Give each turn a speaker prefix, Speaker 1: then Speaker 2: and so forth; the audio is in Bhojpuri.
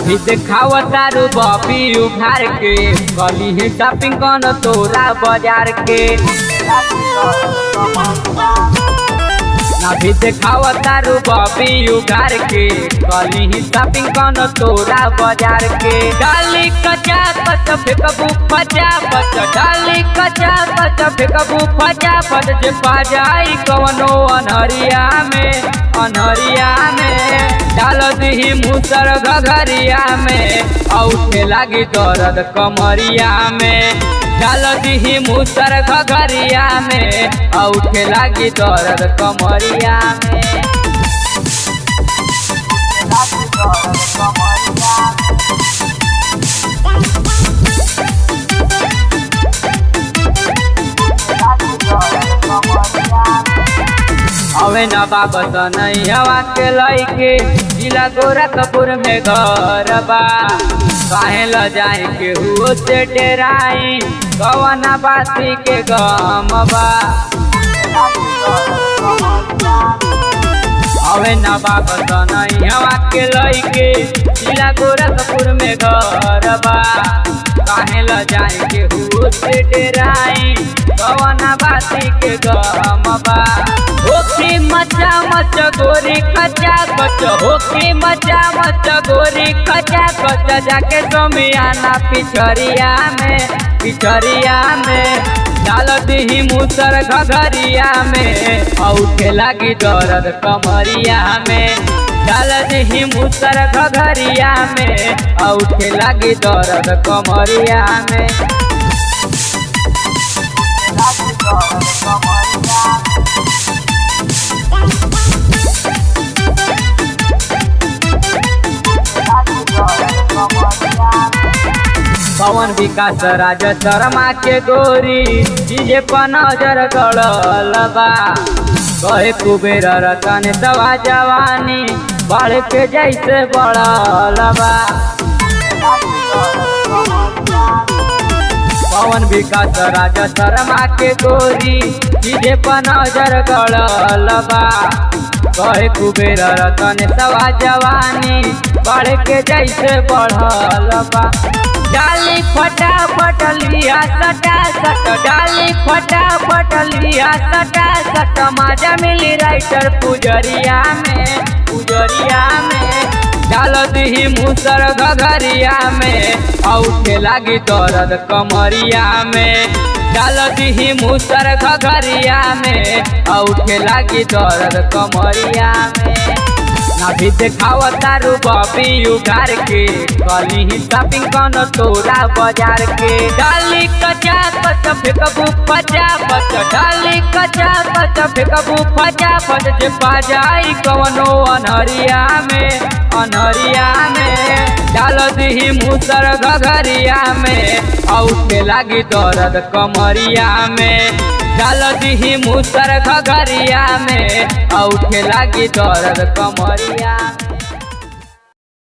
Speaker 1: भी देखाव तारू बॉबी उघार के गली है शॉपिंग कौन तोरा बाजार के ना भी देखाव तारू बॉबी उघार के गली ही शॉपिंग कौन तोरा बाजार के डाली कचा कच फेंकबू फचा फच डाली कचा कच फेंकबू फचा फच जे पा जाई कवनो अनहरिया में डाल दी मुसर घघरिया में औठे लागी दर्द कमरिया में डाल दी मुसर घघरिया में औठे लागी दर्द कमरिया में अवे न बाबत नहीं हवा के लइके जिला गोरखपुर में घर बा काहे ल जाए के हुओ से डेराई कवना बाती के गम बा अवे न बाबत नहीं हवा के लइके जिला गोरखपुर में घर बा काहे ल जाए के हुओ से डेराई कवना बाती के गम बा होके मचा मच गोरी कचा कच होके मचा मच गोरी कचा कच जाके समियाना पिछरिया में डाल दी मुसर घघरिया में औठे लागी दर्द कमरिया में डाल दी मुसर घघरिया में औठे लागी दर्द कमरिया में पवन विकास राज शर्मा के गोरी डीजे पर नजर गड़ल बा कहे कुबेर रतन दवा जवानी बढ़ के जैसे बढ़ल बा पवन विकास राज शर्मा के गोरी डीजे पर नजर गड़ल बा कहे कुबेर रतन दवा जवानी बढ़ के जैसे बढ़ल बा डाली फटाफट लिया सटा सट डाली फटाफट लिया सटा सट मजा मिली राइटर पुजरिया में डाल दी मुसर घघरिया में औठे लागी दर्द कमरिया में डाल दी मुसर घघरिया में औठे लागी दर्द कमरिया में ना भी देखाव तारू बॉबी उघार के गली ही शॉपिंग कौन तोरा बाजार के डाली कचा कच फेंकबू फचा फच डाली कचा कच फेंकबू फचा फच जे पा जाई कवनो अनहरिया में डाल दी मुसर घघरिया में औठे लागी दर्द कमरिया में डाल दी मुसर घघरिया में औठे लागी दर्द कमरिया।